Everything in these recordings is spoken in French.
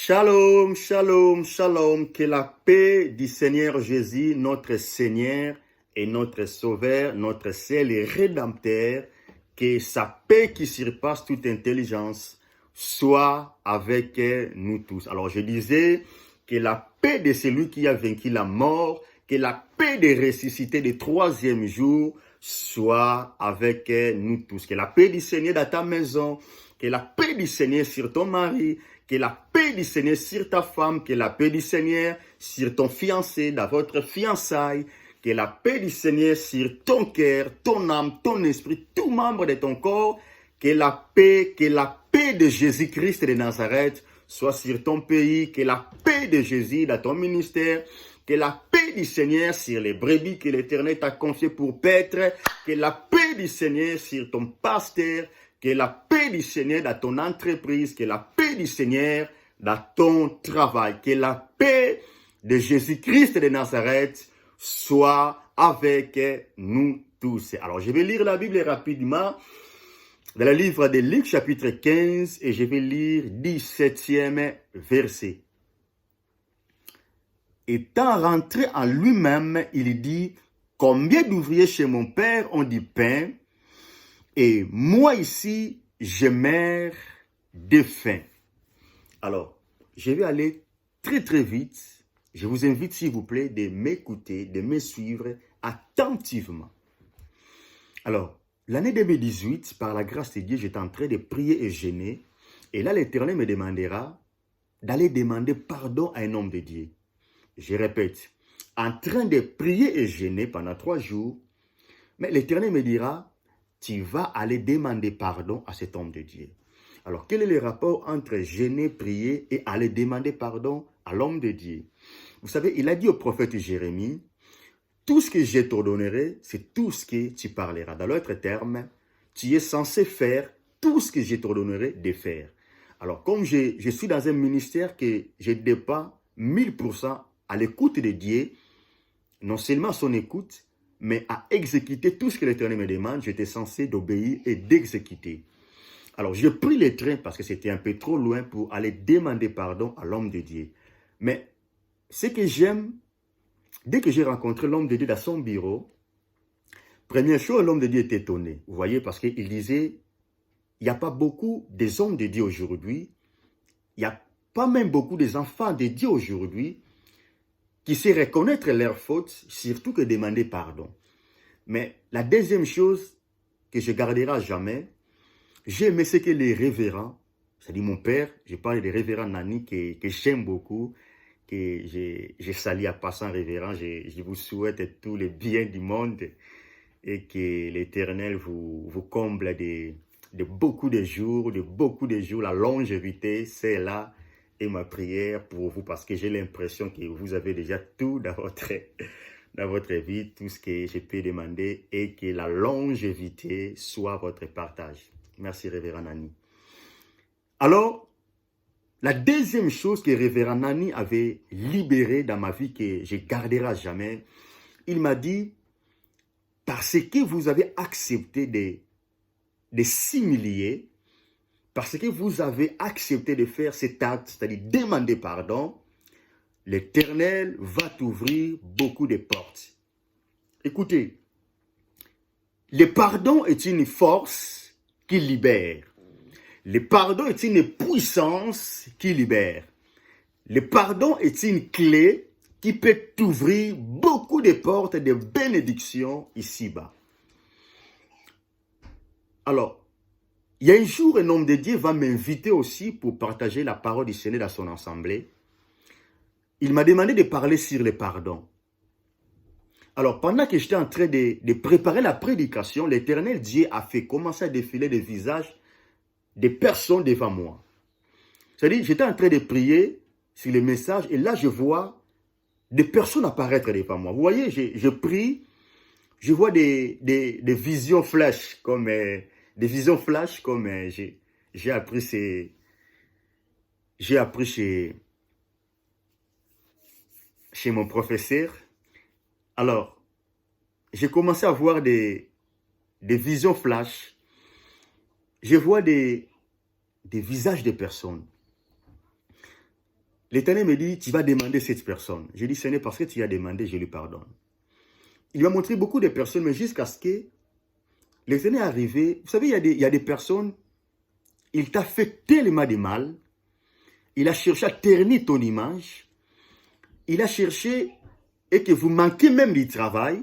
Shalom, shalom, shalom, que la paix du Seigneur Jésus, notre Seigneur et notre Sauveur, notre seul et Rédempteur, que sa paix qui surpasse toute intelligence soit avec nous tous. Alors je disais que la paix de celui qui a vaincu la mort, que la paix des ressuscités du troisième jour soit avec nous tous. Que la paix du Seigneur dans ta maison, que la paix du Seigneur sur ton mari, que la paix du Seigneur sur ta femme, que la paix du Seigneur sur ton fiancé, dans votre fiançailles, que la paix du Seigneur sur ton cœur, ton âme, ton esprit, tout membre de ton corps, que la paix de Jésus-Christ de Nazareth soit sur ton pays, que la paix de Jésus dans ton ministère, que la paix du Seigneur sur les brebis que l'Éternel t'a confiées pour paître, que la paix du Seigneur sur ton pasteur, que la paix du Seigneur dans ton entreprise, que la paix du Seigneur dans ton travail, que la paix de Jésus-Christ de Nazareth soit avec nous tous. Alors, je vais lire la Bible rapidement dans le livre de Luc, chapitre 15, et je vais lire 17e verset. Étant rentré en lui-même, il dit, « Combien d'ouvriers chez mon père ont du pain, et moi ici, je meurs de faim. » Alors, je vais aller très très vite. Je vous invite, s'il vous plaît, de m'écouter, de me suivre attentivement. Alors, l'année 2018, par la grâce de Dieu, j'étais en train de prier et jeûner. Et là, l'Éternel me demandera d'aller demander pardon à un homme de Dieu. Je répète, en train de prier et jeûner pendant 3 jours, mais l'Éternel me dira, tu vas aller demander pardon à cet homme de Dieu. Alors, quel est le rapport entre jeûner, prier et aller demander pardon à l'homme de Dieu? Vous savez, il a dit au prophète Jérémie, tout ce que je t'ordonnerai, c'est tout ce que tu parleras. Dans l'autre terme, tu es censé faire tout ce que je t'ordonnerai de faire. Alors, comme je suis dans un ministère que je dépends 1000% à l'écoute de Dieu, non seulement à son écoute, mais à exécuter tout ce que l'Éternel me demande, j'étais censé d'obéir et d'exécuter. Alors, j'ai pris le train parce que c'était un peu trop loin pour aller demander pardon à l'homme de Dieu. Mais ce que j'aime, dès que j'ai rencontré l'homme de Dieu dans son bureau, première chose, l'homme de Dieu était étonné. Vous voyez, parce qu'il disait, il n'y a pas beaucoup des hommes de Dieu aujourd'hui, il n'y a pas même beaucoup des enfants de Dieu aujourd'hui qui sait reconnaître leurs fautes, surtout que demander pardon. Mais la deuxième chose que je garderai à jamais, j'ai aimé ce que les révérends, c'est-à-dire mon père, je parle des révérends Nani que j'aime beaucoup, que j'ai sali à passant révérend, je vous souhaite tous les biens du monde et que l'Éternel vous comble de beaucoup de jours, la longévité, c'est là. Et ma prière pour vous, parce que j'ai l'impression que vous avez déjà tout dans votre vie, tout ce que je peux demander, et que la longévité soit votre partage. Merci, Révérend Nani. Alors, la deuxième chose que Révérend Nani avait libérée dans ma vie, que je garderai à jamais, il m'a dit, parce que vous avez accepté de s'humilier, parce que vous avez accepté de faire cet acte, c'est-à-dire demander pardon, l'Éternel va t'ouvrir beaucoup de portes. Écoutez, le pardon est une force qui libère. Le pardon est une puissance qui libère. Le pardon est une clé qui peut t'ouvrir beaucoup de portes de bénédiction ici-bas. Alors, il y a un jour, un homme de Dieu va m'inviter aussi pour partager la parole du Seigneur dans son assemblée. Il m'a demandé de parler sur le pardon. Alors, pendant que j'étais en train de préparer la prédication, l'Éternel Dieu a fait commencer à défiler des visages des personnes devant moi. C'est-à-dire, j'étais en train de prier sur le message et là, je vois des personnes apparaître devant moi. Vous voyez, je prie, je vois des visions flash comme... des visions flash comme j'ai appris chez mon professeur. Alors, j'ai commencé à voir des visions flash. Je vois des visages de personnes. l'Éternel me dit, tu vas demander cette personne. J'ai dit, Seigneur, parce que tu as demandé, je lui pardonne. Il m'a montré beaucoup de personnes, mais jusqu'à ce que l'Éternel est arrivé. Vous savez, il y a des personnes, il t'a fait tellement de mal, il a cherché à ternir ton image, il a cherché, et que vous manquez même du travail,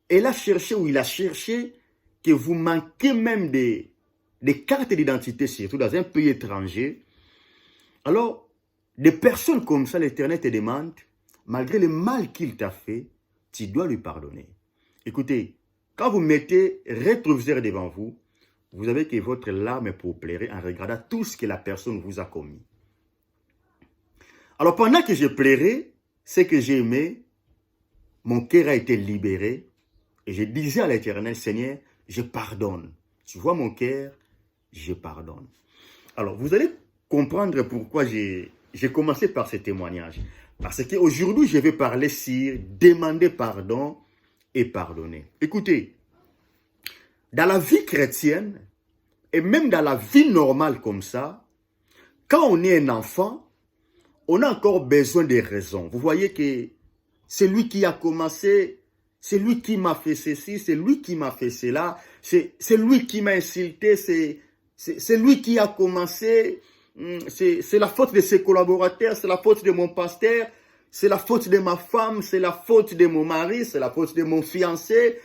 il a cherché que vous manquez même des cartes d'identité, surtout dans un pays étranger. Alors, des personnes comme ça, l'Éternel te demande, malgré le mal qu'il t'a fait, tu dois lui pardonner. Écoutez, quand vous mettez rétroviseur devant vous, vous avez que votre larme pour pleurer en regardant tout ce que la personne vous a commis. Alors, pendant que je pleurais, ce que j'ai aimé, mon cœur a été libéré et je disais à l'Éternel, Seigneur, je pardonne. Tu vois mon cœur, je pardonne. Alors, vous allez comprendre pourquoi j'ai commencé par ce témoignage. Parce qu'aujourd'hui, je vais parler sur demander pardon et pardonner. Écoutez, dans la vie chrétienne, et même dans la vie normale comme ça, quand on est un enfant, on a encore besoin de raisons. Vous voyez que c'est lui qui a commencé, c'est lui qui m'a fait ceci, c'est lui qui m'a fait cela, c'est lui qui m'a insulté, c'est lui qui a commencé, c'est la faute de ses collaborateurs, c'est la faute de mon pasteur, c'est la faute de ma femme, c'est la faute de mon mari, c'est la faute de mon fiancé,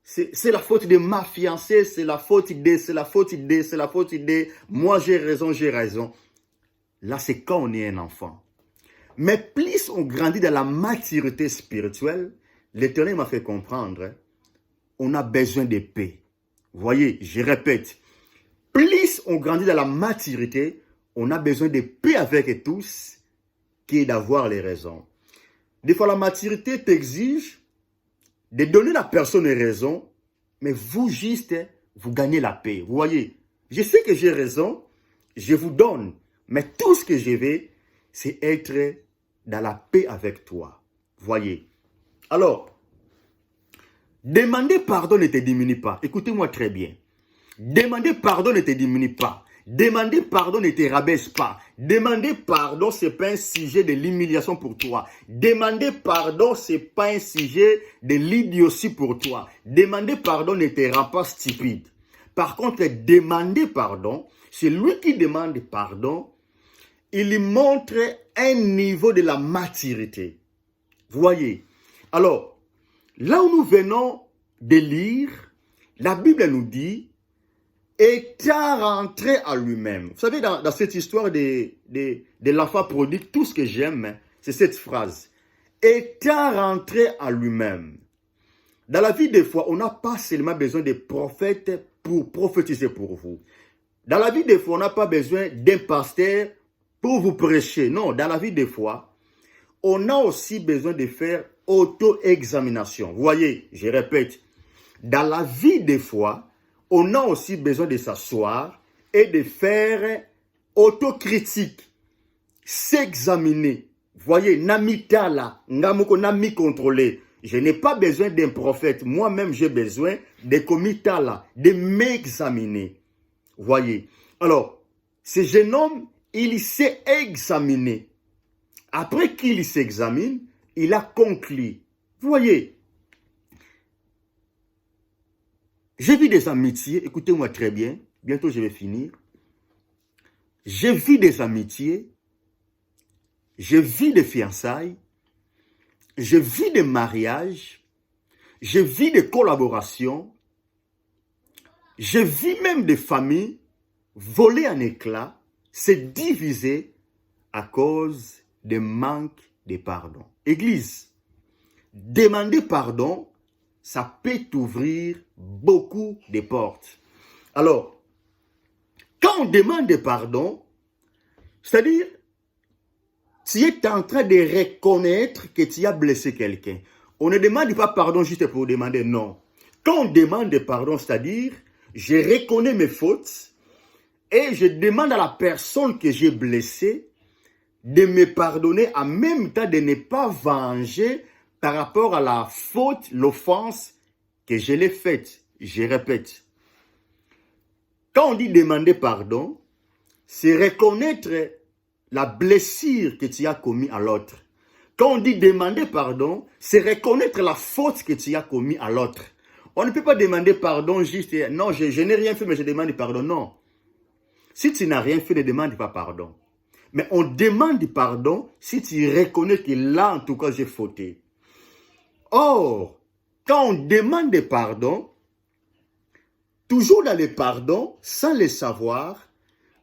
c'est la faute de ma fiancée, c'est la faute de, moi j'ai raison. Là, c'est quand on est un enfant. Mais plus on grandit dans la maturité spirituelle, l'Éternel m'a fait comprendre, on a besoin de paix. Vous voyez, je répète, plus on grandit dans la maturité, on a besoin de paix avec tous, qui est d'avoir les raisons. Des fois, la maturité t'exige de donner à la personne les raisons, mais vous juste, vous gagnez la paix. Vous voyez, je sais que j'ai raison, je vous donne, mais tout ce que je veux, c'est être dans la paix avec toi. Voyez. Alors, demander pardon ne te diminue pas. Écoutez-moi très bien. Demander pardon ne te diminue pas. Demander pardon ne te rabaisse pas. Demander pardon, ce n'est pas un sujet de l'humiliation pour toi. Demander pardon, ce n'est pas un sujet de l'idiotie pour toi. Demander pardon ne te rend pas stupide. Par contre, demander pardon, c'est lui qui demande pardon, il montre un niveau de la maturité. Vous voyez. Alors, là où nous venons de lire, la Bible nous dit, étant rentré à lui-même. Vous savez, dans cette histoire de l'enfant prodigue, tout ce que j'aime, c'est cette phrase. Étant rentré à lui-même. Dans la vie, des fois, on n'a pas seulement besoin de prophètes pour prophétiser pour vous. Dans la vie, des fois, on n'a pas besoin d'un pasteur pour vous prêcher. Non, dans la vie, des fois, on a aussi besoin de faire auto-examination. Vous voyez, je répète, dans la vie, des fois, on a aussi besoin de s'asseoir et de faire autocritique, s'examiner. Vous voyez, namitala, ngamoko nami contrôler. Je n'ai pas besoin d'un prophète. Moi-même, j'ai besoin de komitala, de m'examiner. Vous voyez. Alors, ce jeune homme, il s'est examiné. Après qu'il s'examine, il a conclu. Vous voyez, j'ai vu des amitiés, écoutez-moi très bien, bientôt je vais finir. J'ai vu des amitiés, j'ai vu des fiançailles, j'ai vu des mariages, j'ai vu des collaborations, j'ai vu même des familles voler en éclats, se diviser à cause de manque de pardon. Église, demander pardon, ça peut t'ouvrir beaucoup de portes. Alors, quand on demande pardon, c'est-à-dire, tu es en train de reconnaître que tu as blessé quelqu'un. On ne demande pas pardon juste pour demander, non. Quand on demande pardon, c'est-à-dire, je reconnais mes fautes et je demande à la personne que j'ai blessée de me pardonner, en même temps de ne pas venger par rapport à la faute, l'offense que je l'ai faite. Je répète. Quand on dit demander pardon, c'est reconnaître la blessure que tu as commise à l'autre. Quand on dit demander pardon, c'est reconnaître la faute que tu as commise à l'autre. On ne peut pas demander pardon juste, non, je n'ai rien fait, mais je demande pardon. Non. Si tu n'as rien fait, ne demande pas pardon. Mais on demande pardon si tu reconnais que là, en tout cas, j'ai fauté. Or, quand on demande pardon, toujours dans le pardon, sans le savoir,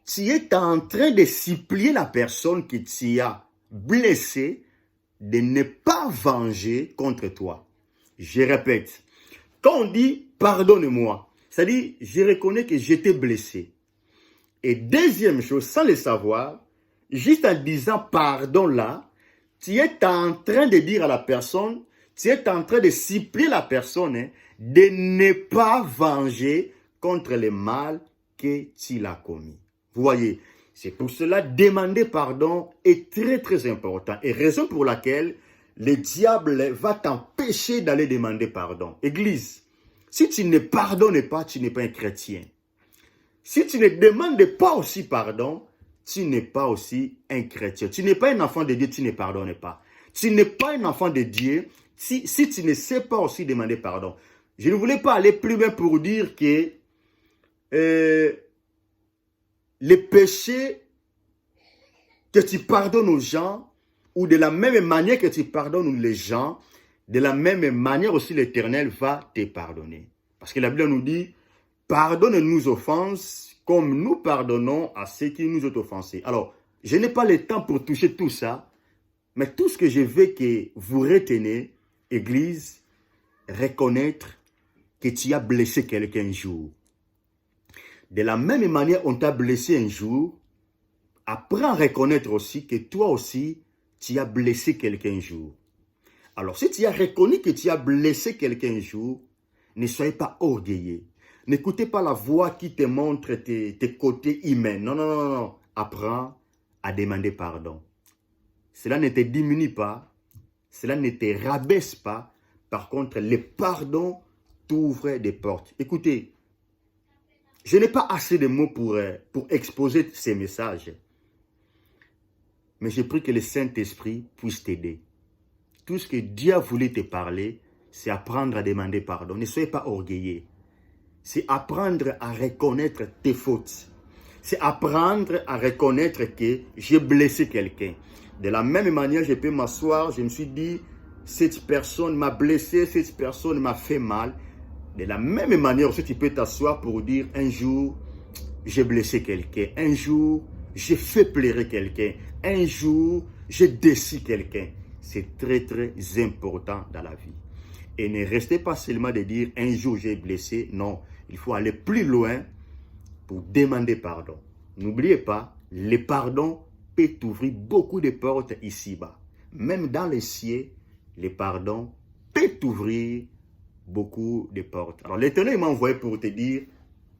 tu es en train de supplier la personne qui t'a blessé de ne pas venger contre toi. Je répète, quand on dit pardonne-moi, c'est-à-dire je reconnais que j'étais blessé. Et deuxième chose, sans le savoir, juste en disant pardon là, tu es en train de dire à la personne, tu es en train de supplier la personne de ne pas venger contre le mal que tu l'as commis. Vous voyez, c'est pour cela demander pardon est très très important. Et raison pour laquelle le diable va t'empêcher d'aller demander pardon. Église, si tu ne pardonnes pas, tu n'es pas un chrétien. Si tu ne demandes pas aussi pardon, tu n'es pas aussi un chrétien. Tu n'es pas un enfant de Dieu, tu ne pardonnes pas. Tu n'es pas un enfant de Dieu si tu ne sais pas aussi demander pardon. Je ne voulais pas aller plus loin pour dire que les péchés que tu pardonnes aux gens, ou de la même manière que tu pardonnes les gens, de la même manière aussi l'Éternel va te pardonner. Parce que la Bible nous dit, pardonne-nous nos offenses comme nous pardonnons à ceux qui nous ont offensés. Alors, je n'ai pas le temps pour toucher tout ça, mais tout ce que je veux que vous retenez, Église, reconnaître que tu as blessé quelqu'un un jour. De la même manière, on t'a blessé un jour, apprends à reconnaître aussi que toi aussi, tu as blessé quelqu'un un jour. Alors, si tu as reconnu que tu as blessé quelqu'un un jour, ne soyez pas orgueilleux. N'écoutez pas la voix qui te montre tes côtés humains. Non, non, non, non. Apprends à demander pardon. Cela ne te diminue pas. Cela ne te rabaisse pas. Par contre, le pardon t'ouvre des portes. Écoutez, je n'ai pas assez de mots pour exposer ces messages. Mais je prie que le Saint-Esprit puisse t'aider. Tout ce que Dieu a voulu te parler, c'est apprendre à demander pardon. Ne soyez pas orgueilleux. C'est apprendre à reconnaître tes fautes. C'est apprendre à reconnaître que j'ai blessé quelqu'un. De la même manière, je peux m'asseoir, je me suis dit, cette personne m'a blessé, cette personne m'a fait mal. De la même manière aussi, tu peux t'asseoir pour dire, un jour, j'ai blessé quelqu'un. Un jour, j'ai fait pleurer quelqu'un. Un jour, j'ai déçu quelqu'un. C'est très, très important dans la vie. Et ne restez pas seulement de dire, un jour, j'ai blessé. Non, il faut aller plus loin pour demander pardon. N'oubliez pas, le pardon peut ouvrir beaucoup de portes ici-bas. Même dans les cieux, le pardon peut ouvrir beaucoup de portes. Alors l'Éternel m'a envoyé pour te dire,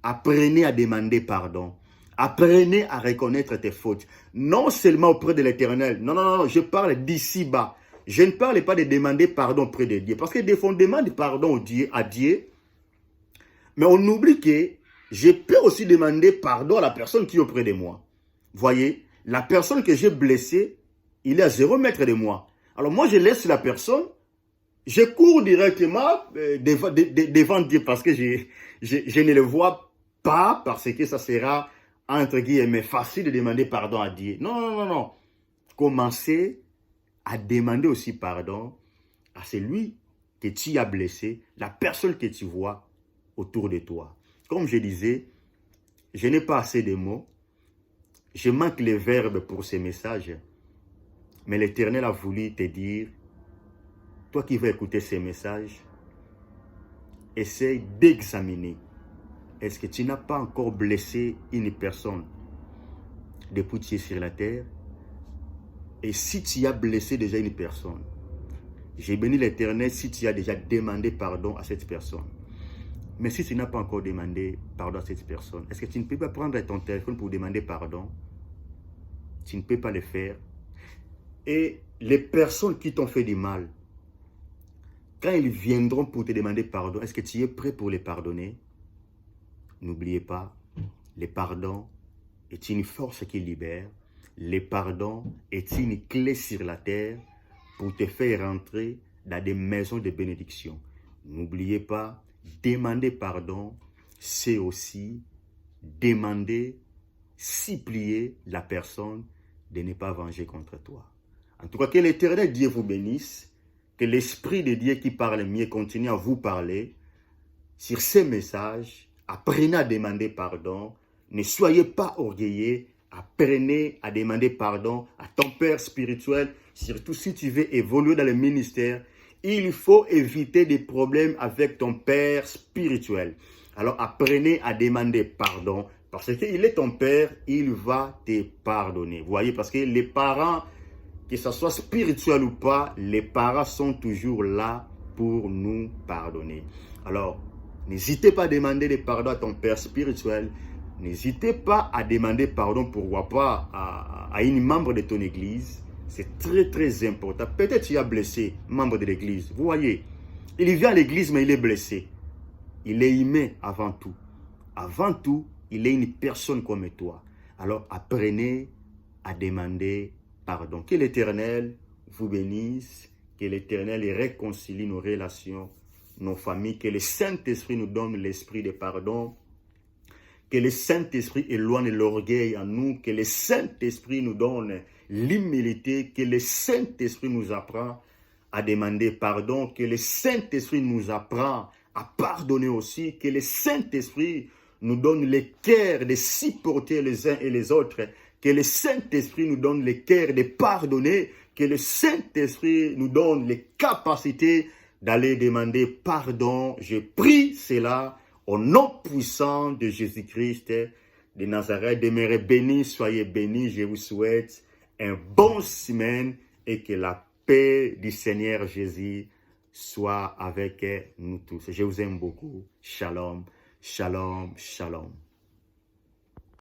apprenez à demander pardon. Apprenez à reconnaître tes fautes. Non seulement auprès de l'Éternel. Non, non, non, je parle d'ici-bas. Je ne parle pas de demander pardon auprès de Dieu. Parce que des fois, on demande pardon à Dieu. Mais on oublie que je peux aussi demander pardon à la personne qui est auprès de moi. Voyez, la personne que j'ai blessée, il est à 0 mètre de moi. Alors moi, je laisse la personne. Je cours directement devant Dieu parce que je ne le vois pas, parce que ça sera, entre guillemets, facile de demander pardon à Dieu. Non, non, non, non. Commencez à demander aussi pardon à celui que tu as blessé, la personne que tu vois autour de toi. Comme je disais, je n'ai pas assez de mots. Je manque les verbes pour ces messages. Mais l'Éternel a voulu te dire, toi qui veux écouter ces messages, essaye d'examiner. Est-ce que tu n'as pas encore blessé une personne depuis que tu es sur la terre? Et si tu as blessé déjà une personne, j'ai béni l'Éternel si tu as déjà demandé pardon à cette personne. Mais si tu n'as pas encore demandé pardon à cette personne, est-ce que tu ne peux pas prendre ton téléphone pour demander pardon? Tu ne peux pas le faire. Et les personnes qui t'ont fait du mal, quand ils viendront pour te demander pardon, est-ce que tu es prêt pour les pardonner? N'oubliez pas, le pardon est une force qui libère. le pardon est une clé sur la terre pour te faire rentrer dans des maisons de bénédiction. N'oubliez pas, demander pardon, c'est aussi demander, supplier la personne de ne pas venger contre toi. En tout cas, que l'Éternel Dieu vous bénisse, que l'Esprit de Dieu qui parle mieux continue à vous parler. Sur ces messages, apprenez à demander pardon, ne soyez pas orgueilleux, apprenez à demander pardon à ton Père spirituel, surtout si tu veux évoluer dans le ministère. Il faut éviter des problèmes avec ton Père spirituel. Alors apprenez à demander pardon, parce qu'il est ton Père, il va te pardonner. Vous voyez, parce que les parents, que ce soit spirituel ou pas, les parents sont toujours là pour nous pardonner. Alors, n'hésitez pas à demander des pardons à ton Père spirituel. N'hésitez pas à demander pardon, pourquoi pas, à une membre de ton église. C'est très, très important. Peut-être tu as blessé membre de l'église. Vous voyez, il vient à l'église, mais il est blessé. Il est humain avant tout. Avant tout, il est une personne comme toi. Alors, apprenez à demander pardon. Que l'Éternel vous bénisse. Que l'Éternel réconcilie nos relations, nos familles. Que le Saint-Esprit nous donne l'esprit de pardon. Que le Saint-Esprit éloigne l'orgueil en nous. Que le Saint-Esprit nous donne l'humilité. Que le Saint-Esprit nous apprend à demander pardon. Que le Saint-Esprit nous apprend à pardonner aussi. Que le Saint-Esprit nous donne le cœur de supporter les uns et les autres. Que le Saint-Esprit nous donne le cœur de pardonner. Que le Saint-Esprit nous donne les capacités d'aller demander pardon. Je prie cela au nom puissant de Jésus-Christ de Nazareth. Demeurez bénis, soyez bénis. Je vous souhaite un bon semaine et que la paix du Seigneur Jésus soit avec nous tous. Je vous aime beaucoup. Shalom, shalom, shalom.